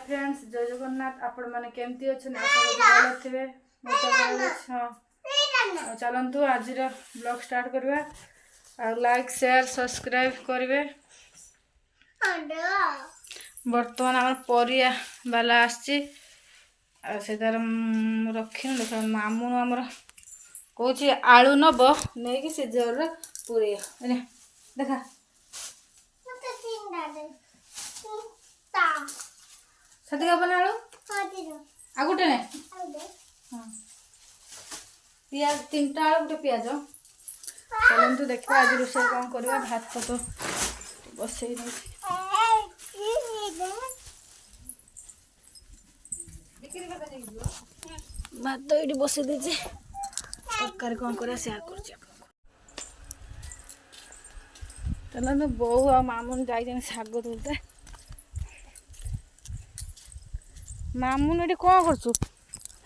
Friends जय जगन्नाथ आपण माने केमती अछन आशा करी भलो थिबे मो तो भलो छ चलंतु आज रो ब्लॉग स्टार्ट करबा आ लाइक शेयर सब्सक्राइब करबे वर्तमान हमर परिया वाला आछि आ से तार रखिन देख मामू हमर कहूची आलू नब नै कि से जर पूरे ने देखा सती का बना लो आ गुटे ने हां पियाज तीनटा आलू गुटे पियाज चलंतु देखबा आज रोषे कोन करबा भात तो बसई नै भात तो इडी बसई देजे तरकारी कोन करे शेयर करछि चलंतु बहु आ मामून जाई साग तुलते मामून एटी कौन करछु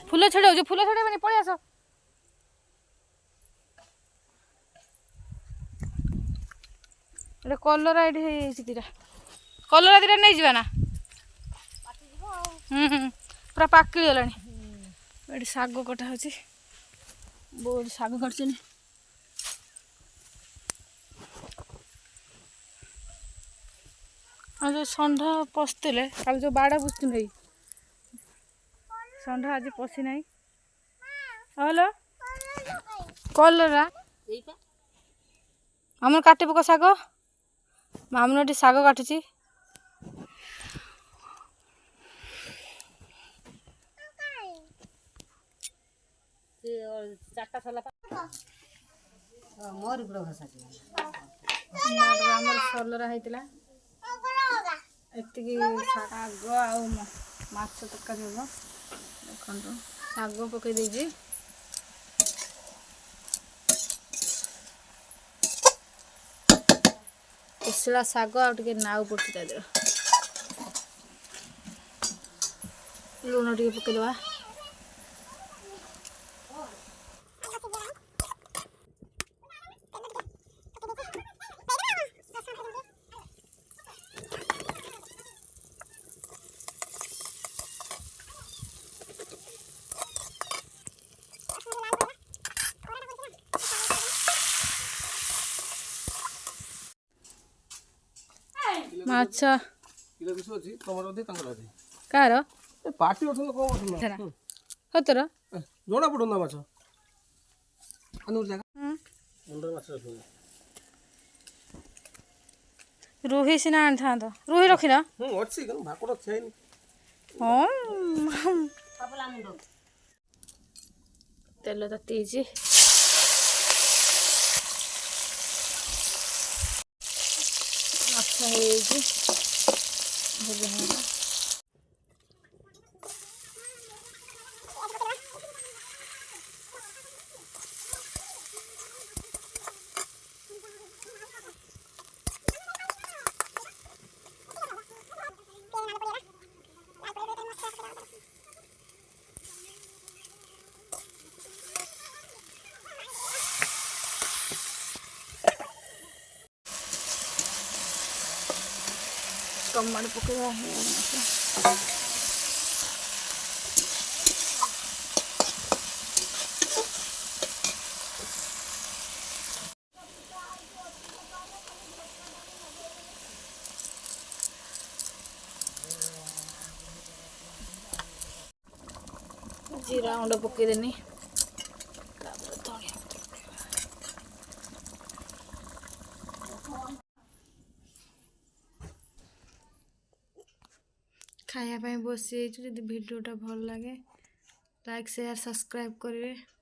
फूल छड़ाऊ फूल छड़े बनी पळी आस एटा कलरा एटी हे दिटा कलरा दिटा नै जिबा ना पाटी जिवो पूरा पाकली गलानी एटी साग कटा होची बहुत साग करछनी आज संढा पसले काल जो बाड़ा बुझतु नहीं संढा आज पसी नहीं हेलो कलरा हमर काटे पक साग मामनटी साग काटुची चारटा सला मोर गुड़ भाषा हमर सलरा हैतला एतिकी साग आ माछ तरकारी हम देखो साग पकई दीजिए इसला साग आगे नाउ पड़ती दे लुण टे पकईदवा अच्छा किलो बिसो अछि तमरो दे तंगर अछि कार ए पार्टी अछन को अछन हतर जोड़ा पडो ना माछ अनुर जागा अंदर माछ रखो रुही सिना आन था रुही रखिना अछि कन भाकोड़ छैन हां पापला मुंडो तेल ततीजी अच्छा है जी टमाटर पकड़ा है जीरा गुंड पकईदेनी खाया बसी भिडियोटा भल लगे लाइक शेयर सब्सक्राइब करेंगे।